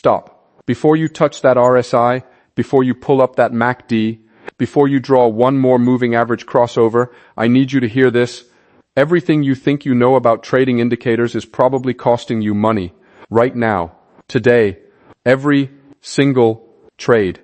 stop. Before you touch that RSI, before you pull up that MACD, before you draw one more moving average crossover, I need you to hear this. Everything you think you know about trading indicators is probably costing you money. Right now, today, every single trade.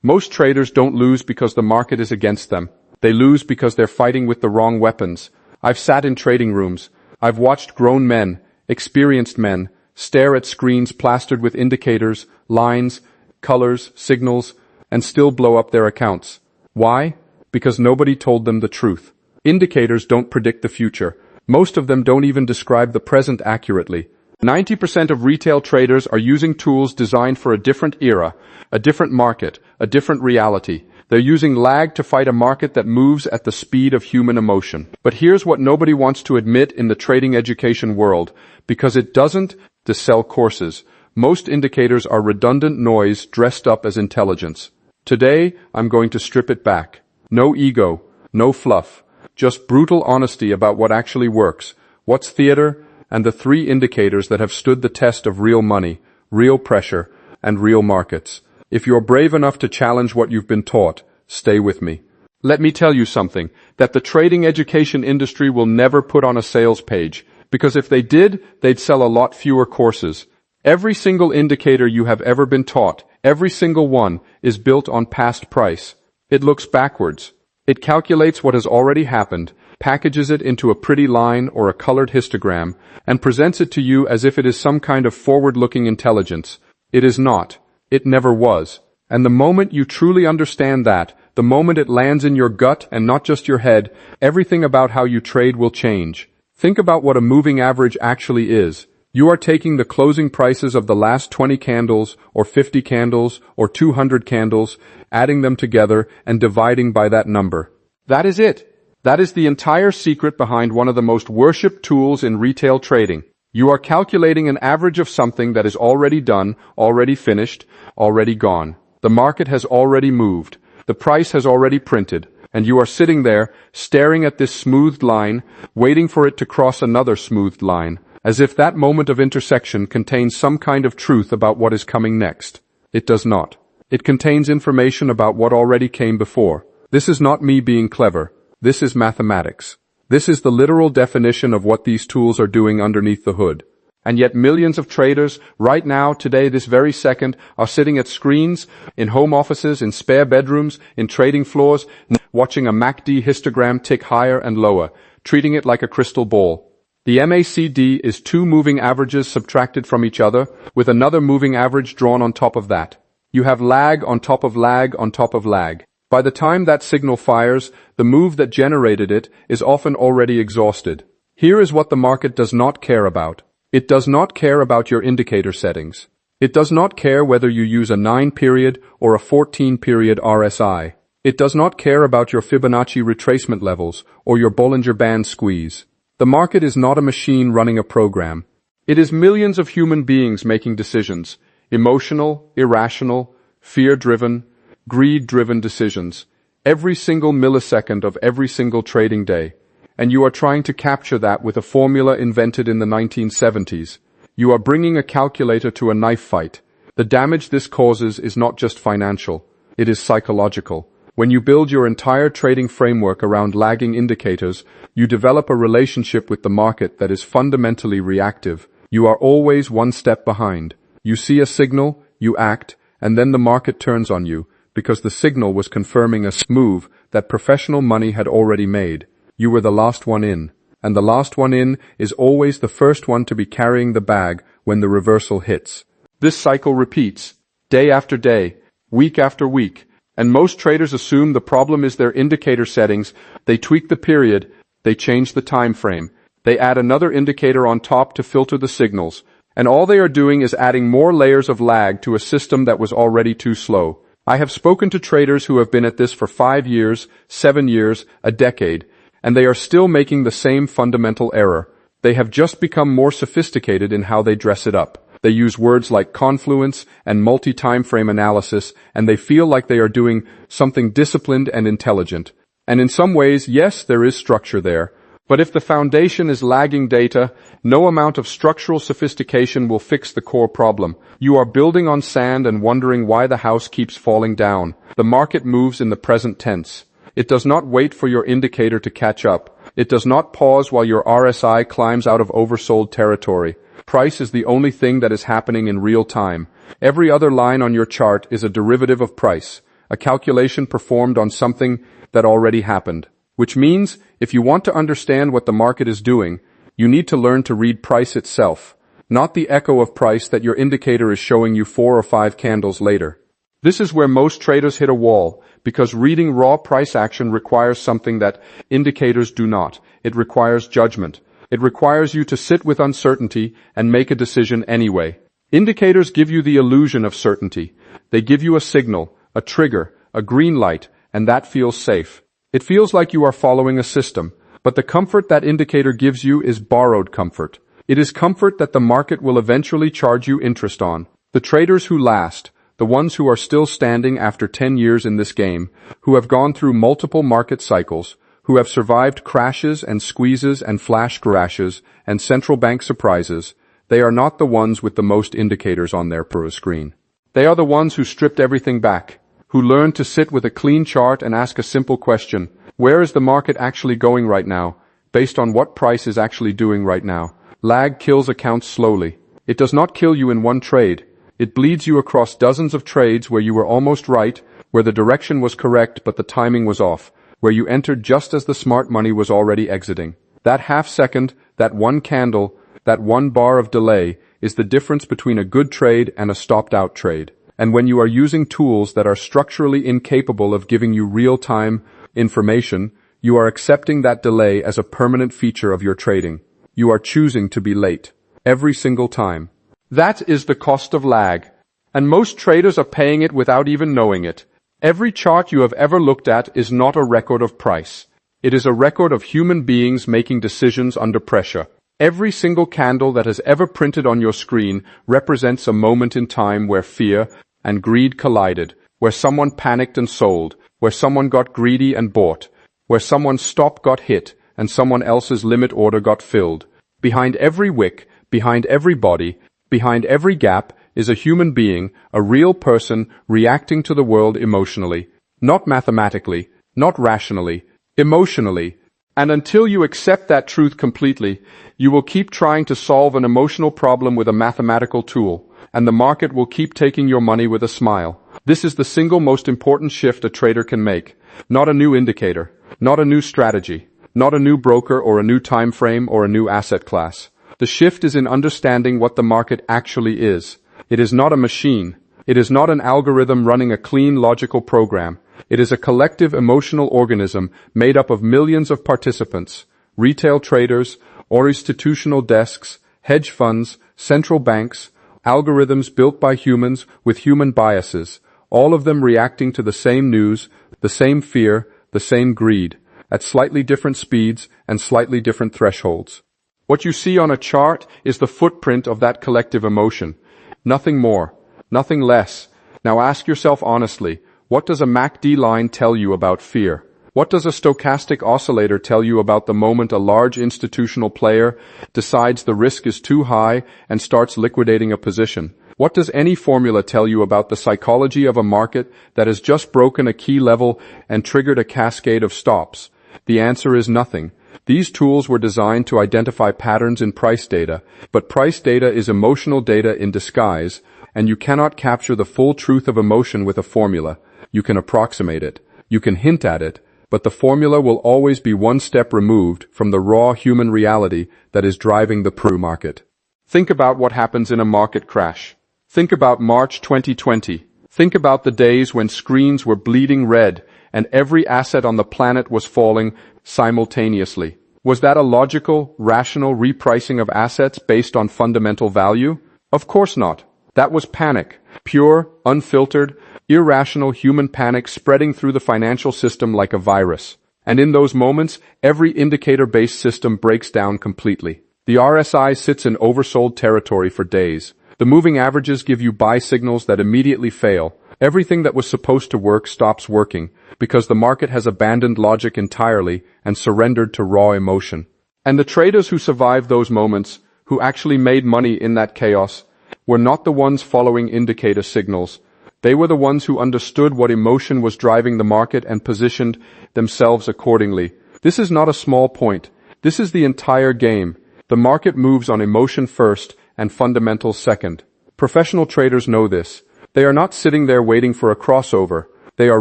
Most traders don't lose because the market is against them. They lose because they're fighting with the wrong weapons. I've sat in trading rooms. I've watched grown men, experienced men, stare at screens plastered with indicators, lines, colors, signals, and still blow up their accounts. Why? Because nobody told them the truth. Indicators don't predict the future. Most of them don't even describe the present accurately. 90% of retail traders are using tools designed for a different era, a different market, a different reality. They're using lag to fight a market that moves at the speed of human emotion. But here's what nobody wants to admit in the trading education world, because it doesn't to sell courses. Most indicators are redundant noise dressed up as intelligence. Today, I'm going to strip it back. No ego, no fluff, just brutal honesty about what actually works, what's theater, and the three indicators that have stood the test of real money, real pressure, and real markets. If you're brave enough to challenge what you've been taught, stay with me. Let me tell you something, that the trading education industry will never put on a sales page, because if they did, they'd sell a lot fewer courses. Every single indicator you have ever been taught, every single one, is built on past price. It looks backwards. It calculates what has already happened, packages it into a pretty line or a colored histogram, and presents it to you as if it is some kind of forward-looking intelligence. It is not. It never was. And the moment you truly understand that, the moment it lands in your gut and not just your head, everything about how you trade will change. Think about what a moving average actually is. You are taking the closing prices of the last 20 candles, or 50 candles, or 200 candles, adding them together and dividing by that number. That is it. That is the entire secret behind one of the most worshipped tools in retail trading. You are calculating an average of something that is already done, already finished, already gone. The market has already moved. The price has already printed. And you are sitting there, staring at this smoothed line, waiting for it to cross another smoothed line, as if that moment of intersection contains some kind of truth about what is coming next. It does not. It contains information about what already came before. This is not me being clever. This is mathematics. This is the literal definition of what these tools are doing underneath the hood. And yet millions of traders, right now, today, this very second, are sitting at screens, in home offices, in spare bedrooms, in trading floors, watching a MACD histogram tick higher and lower, treating it like a crystal ball. The MACD is two moving averages subtracted from each other, with another moving average drawn on top of that. You have lag on top of lag on top of lag. By the time that signal fires, the move that generated it is often already exhausted. Here is what the market does not care about. It does not care about your indicator settings. It does not care whether you use a 9-period or a 14-period RSI. It does not care about your Fibonacci retracement levels or your Bollinger Band squeeze. The market is not a machine running a program. It is millions of human beings making decisions. Emotional, irrational, fear-driven, greed-driven decisions, every single millisecond of every single trading day. And you are trying to capture that with a formula invented in the 1970s. You are bringing a calculator to a knife fight. The damage this causes is not just financial, it is psychological. When you build your entire trading framework around lagging indicators, you develop a relationship with the market that is fundamentally reactive. You are always one step behind. You see a signal, you act, and then the market turns on you, because the signal was confirming a move that professional money had already made. You were the last one in, and the last one in is always the first one to be carrying the bag when the reversal hits. This cycle repeats, day after day, week after week, and most traders assume the problem is their indicator settings. They tweak the period, they change the time frame, they add another indicator on top to filter the signals, and all they are doing is adding more layers of lag to a system that was already too slow. I have spoken to traders who have been at this for 5 years, 7 years, a decade, and they are still making the same fundamental error. They have just become more sophisticated in how they dress it up. They use words like confluence and multi-time frame analysis, and they feel like they are doing something disciplined and intelligent. And in some ways, yes, there is structure there, But if the foundation is lagging data, no amount of structural sophistication will fix the core problem. You are building on sand and wondering why the house keeps falling down. The market moves in the present tense. It does not wait for your indicator to catch up. It does not pause while your RSI climbs out of oversold territory. Price is the only thing that is happening in real time. Every other line on your chart is a derivative of price, a calculation performed on something that already happened. Which means, if you want to understand what the market is doing, you need to learn to read price itself, not the echo of price that your indicator is showing you 4 or 5 candles later. This is where most traders hit a wall, because reading raw price action requires something that indicators do not. It requires judgment. It requires you to sit with uncertainty and make a decision anyway. Indicators give you the illusion of certainty. They give you a signal, a trigger, a green light, and that feels safe. It feels like you are following a system, but the comfort that indicator gives you is borrowed comfort. It is comfort that the market will eventually charge you interest on. The traders who last, the ones who are still standing after 10 years in this game, who have gone through multiple market cycles, who have survived crashes and squeezes and flash crashes and central bank surprises, they are not the ones with the most indicators on their pro screen. They are the ones who stripped everything back, who learned to sit with a clean chart and ask a simple question: where is the market actually going right now, based on what price is actually doing right now? Lag kills accounts slowly. It does not kill you in one trade. It bleeds you across dozens of trades where you were almost right, where the direction was correct but the timing was off, where you entered just as the smart money was already exiting. That half second, that one candle, that one bar of delay is the difference between a good trade and a stopped-out trade. And when you are using tools that are structurally incapable of giving you real-time information, you are accepting that delay as a permanent feature of your trading. You are choosing to be late. Every single time. That is the cost of lag. And most traders are paying it without even knowing it. Every chart you have ever looked at is not a record of price. It is a record of human beings making decisions under pressure. Every single candle that has ever printed on your screen represents a moment in time where fear and greed collided, where someone panicked and sold, where someone got greedy and bought, where someone's stop got hit and someone else's limit order got filled. Behind every wick, behind every body, behind every gap is a human being, a real person reacting to the world emotionally, not mathematically, not rationally, emotionally. And until you accept that truth completely, you will keep trying to solve an emotional problem with a mathematical tool, and the market will keep taking your money with a smile. This is the single most important shift a trader can make. Not a new indicator, not a new strategy, not a new broker or a new time frame or a new asset class. The shift is in understanding what the market actually is. It is not a machine. It is not an algorithm running a clean, logical program. It is a collective emotional organism made up of millions of participants, retail traders, or institutional desks, hedge funds, central banks, algorithms built by humans with human biases, all of them reacting to the same news, the same fear, the same greed, at slightly different speeds and slightly different thresholds. What you see on a chart is the footprint of that collective emotion. Nothing more, nothing less. Now ask yourself honestly, what does a MACD line tell you about fear? What does a stochastic oscillator tell you about the moment a large institutional player decides the risk is too high and starts liquidating a position? What does any formula tell you about the psychology of a market that has just broken a key level and triggered a cascade of stops? The answer is nothing. These tools were designed to identify patterns in price data, but price data is emotional data in disguise, and you cannot capture the full truth of emotion with a formula. You can approximate it. You can hint at it, but the formula will always be one step removed from the raw human reality that is driving the market. Think about what happens in a market crash. Think about March 2020. Think about the days when screens were bleeding red and every asset on the planet was falling simultaneously. Was that a logical, rational repricing of assets based on fundamental value? Of course not. That was panic. Pure, unfiltered, irrational human panic spreading through the financial system like a virus. And in those moments, every indicator-based system breaks down completely. The RSI sits in oversold territory for days. The moving averages give you buy signals that immediately fail. Everything that was supposed to work stops working because the market has abandoned logic entirely and surrendered to raw emotion. And the traders who survived those moments, who actually made money in that chaos, were not the ones following indicator signals. They were the ones who understood what emotion was driving the market and positioned themselves accordingly. This is not a small point. This is the entire game. The market moves on emotion first and fundamentals second. Professional traders know this. They are not sitting there waiting for a crossover. They are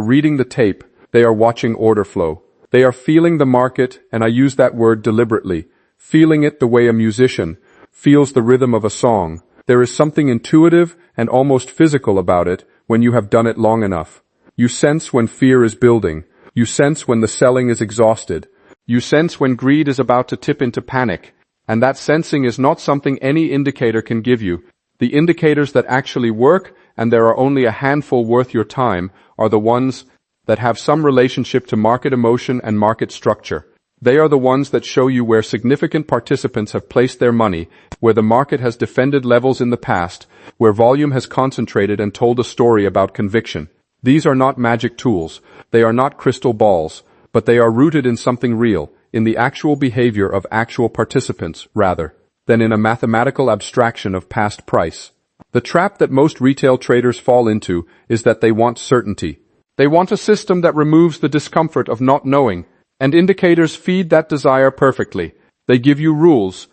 reading the tape. They are watching order flow. They are feeling the market, and I use that word deliberately, feeling it the way a musician feels the rhythm of a song. There is something intuitive and almost physical about it when you have done it long enough. You sense when fear is building. You sense when the selling is exhausted. You sense when greed is about to tip into panic. And that sensing is not something any indicator can give you. The indicators that actually work, and there are only a handful worth your time, are the ones that have some relationship to market emotion and market structure. They are the ones that show you where significant participants have placed their money, where the market has defended levels in the past, where volume has concentrated and told a story about conviction. These are not magic tools. They are not crystal balls, but they are rooted in something real, in the actual behavior of actual participants, rather than in a mathematical abstraction of past price. The trap that most retail traders fall into is that they want certainty. They want a system that removes the discomfort of not knowing, and indicators feed that desire perfectly. They give you rules,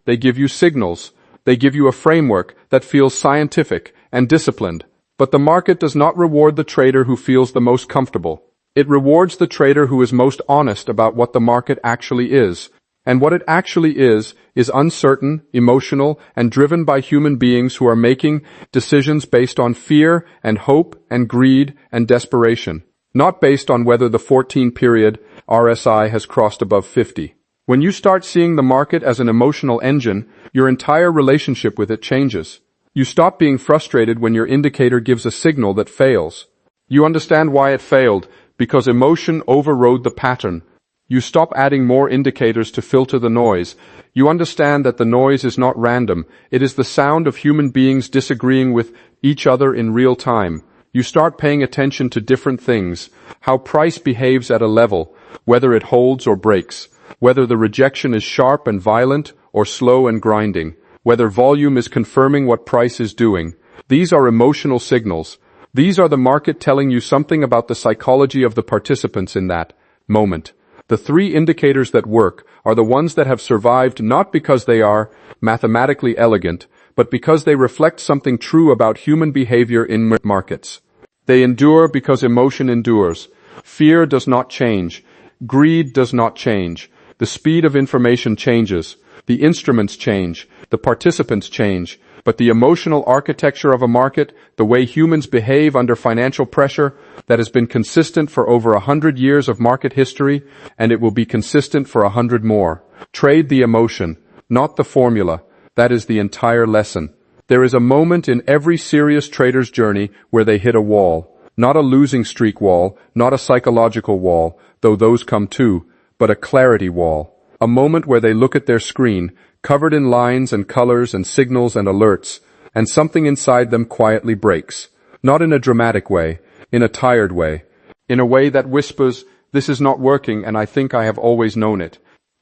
they give you signals, they give you a framework that feels scientific and disciplined. But the market does not reward the trader who feels the most comfortable. It rewards the trader who is most honest about what the market actually is. And what it actually is uncertain, emotional, and driven by human beings who are making decisions based on fear and hope and greed and desperation, not based on whether the 14-period RSI has crossed above 50. When you start seeing the market as an emotional engine, your entire relationship with it changes. You stop being frustrated when your indicator gives a signal that fails. You understand why it failed, because emotion overrode the pattern. You stop adding more indicators to filter the noise. You understand that the noise is not random. It is the sound of human beings disagreeing with each other in real time. You start paying attention to different things, how price behaves at a level, whether it holds or breaks, whether the rejection is sharp and violent or slow and grinding, whether volume is confirming what price is doing. These are emotional signals. These are the market telling you something about the psychology of the participants in that moment. The three indicators that work are the ones that have survived not because they are mathematically elegant, but because they reflect something true about human behavior in markets. They endure because emotion endures. Fear does not change. Greed does not change. The speed of information changes. The instruments change. The participants change. But the emotional architecture of a market, the way humans behave under financial pressure, that has been consistent for over 100 years of market history, and it will be consistent for 100 more. Trade the emotion, not the formula. That is the entire lesson. There is a moment in every serious trader's journey where they hit a wall. Not a losing streak wall, not a psychological wall, though those come too, but a clarity wall. A moment where they look at their screen, covered in lines and colors and signals and alerts, and something inside them quietly breaks. Not in a dramatic way, in a tired way. In a way that whispers, "This is not working and I think I have always known it."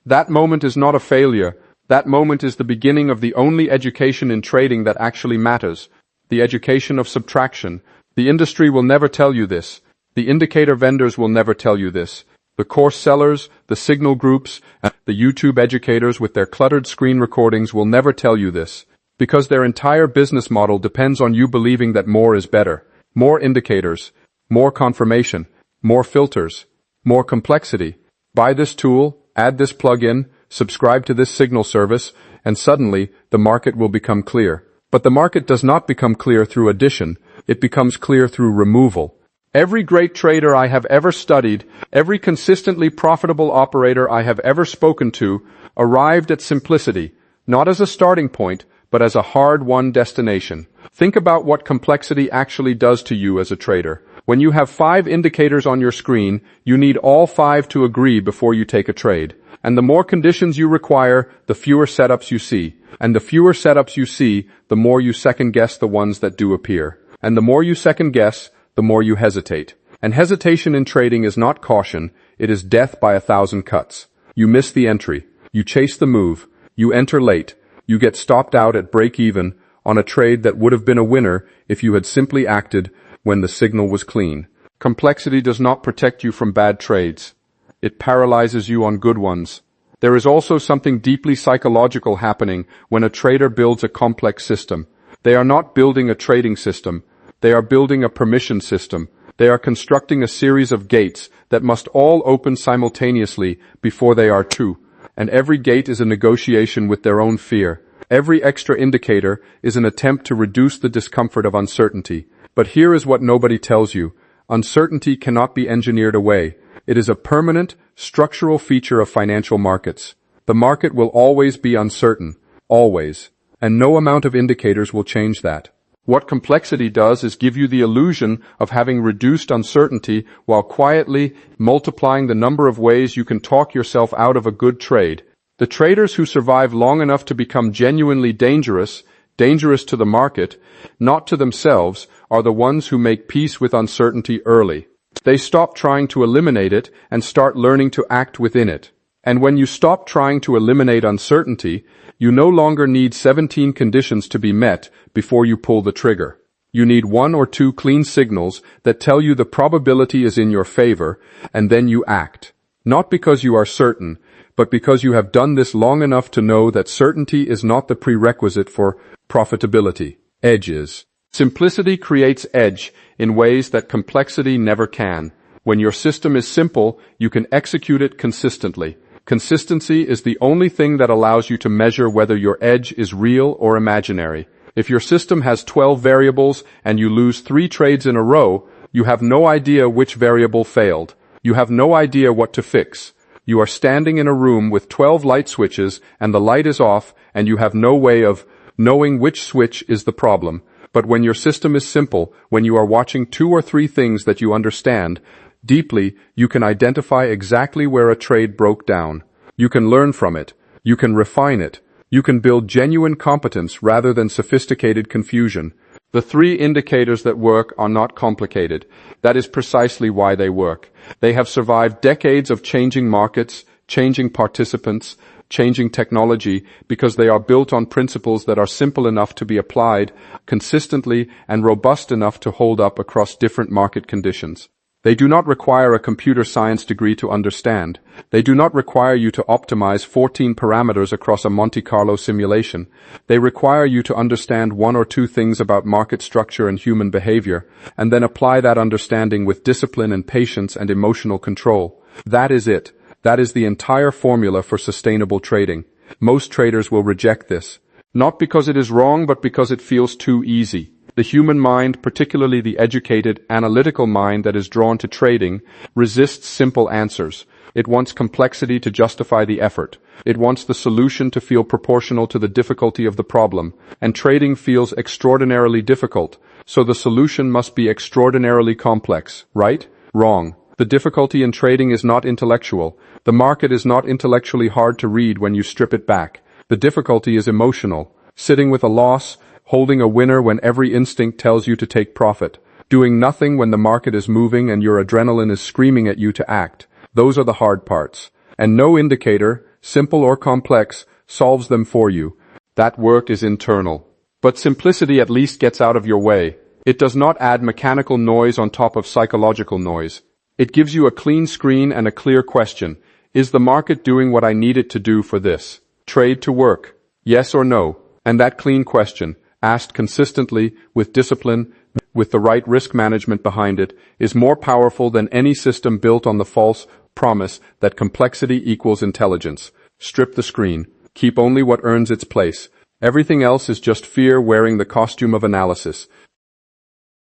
That moment is not a failure. That moment is the beginning of the only education in trading that actually matters. The education of subtraction. The industry will never tell you this. The indicator vendors will never tell you this. The course sellers, the signal groups, and the YouTube educators with their cluttered screen recordings will never tell you this, because their entire business model depends on you believing that more is better. More indicators, more confirmation, more filters, more complexity. Buy this tool, add this plugin, subscribe to this signal service, and suddenly the market will become clear. But the market does not become clear through addition, it becomes clear through removal. Every great trader I have ever studied, every consistently profitable operator I have ever spoken to, arrived at simplicity, not as a starting point, but as a hard-won destination. Think about what complexity actually does to you as a trader. When you have 5 indicators on your screen, you need all 5 to agree before you take a trade. And the more conditions you require, the fewer setups you see. And the fewer setups you see, the more you second-guess the ones that do appear. And the more you second-guess, the more you hesitate. And hesitation in trading is not caution, it is death by 1,000 cuts. You miss the entry. You chase the move. You enter late. You get stopped out at break-even on a trade that would have been a winner if you had simply acted when the signal was clean. Complexity does not protect you from bad trades. It paralyzes you on good ones. There is also something deeply psychological happening when a trader builds a complex system. They are not building a trading system. They are building a permission system. They are constructing a series of gates that must all open simultaneously before they are true. And every gate is a negotiation with their own fear. Every extra indicator is an attempt to reduce the discomfort of uncertainty. But here is what nobody tells you. Uncertainty cannot be engineered away. It is a permanent, structural feature of financial markets. The market will always be uncertain. Always. And no amount of indicators will change that. What complexity does is give you the illusion of having reduced uncertainty while quietly multiplying the number of ways you can talk yourself out of a good trade. The traders who survive long enough to become genuinely dangerous to the market, not to themselves, are the ones who make peace with uncertainty early. They stop trying to eliminate it and start learning to act within it. And when you stop trying to eliminate uncertainty, you no longer need 17 conditions to be met before you pull the trigger. You need 1 or 2 clean signals that tell you the probability is in your favor, and then you act. Not because you are certain, but because you have done this long enough to know that certainty is not the prerequisite for profitability. Edge is. Simplicity creates edge in ways that complexity never can. When your system is simple, you can execute it consistently. Consistency is the only thing that allows you to measure whether your edge is real or imaginary. If your system has 12 variables and you lose 3 trades in a row, you have no idea which variable failed. You have no idea what to fix. You are standing in a room with 12 light switches and the light is off and you have no way of knowing which switch is the problem. But when your system is simple, when you are watching 2 or 3 things that you understand deeply, you can identify exactly where a trade broke down. You can learn from it. You can refine it. You can build genuine competence rather than sophisticated confusion. The 3 indicators that work are not complicated. That is precisely why they work. They have survived decades of changing markets, changing participants, changing technology, because they are built on principles that are simple enough to be applied consistently and robust enough to hold up across different market conditions. They do not require a computer science degree to understand. They do not require you to optimize 14 parameters across a Monte Carlo simulation. They require you to understand 1 or 2 things about market structure and human behavior, and then apply that understanding with discipline and patience and emotional control. That is it. That is the entire formula for sustainable trading. Most traders will reject this. Not because it is wrong, but because it feels too easy. The human mind, particularly the educated, analytical mind that is drawn to trading, resists simple answers. It wants complexity to justify the effort. It wants the solution to feel proportional to the difficulty of the problem. And trading feels extraordinarily difficult, so the solution must be extraordinarily complex, right? Wrong. The difficulty in trading is not intellectual. The market is not intellectually hard to read when you strip it back. The difficulty is emotional. Sitting with a loss, holding a winner when every instinct tells you to take profit, doing nothing when the market is moving and your adrenaline is screaming at you to act. Those are the hard parts. And no indicator, simple or complex, solves them for you. That work is internal. But simplicity at least gets out of your way. It does not add mechanical noise on top of psychological noise. It gives you a clean screen and a clear question. Is the market doing what I need it to do for this trade to work? Yes or no? And that clean question, asked consistently, with discipline, with the right risk management behind it, is more powerful than any system built on the false promise that complexity equals intelligence. Strip the screen. Keep only what earns its place. Everything else is just fear wearing the costume of analysis.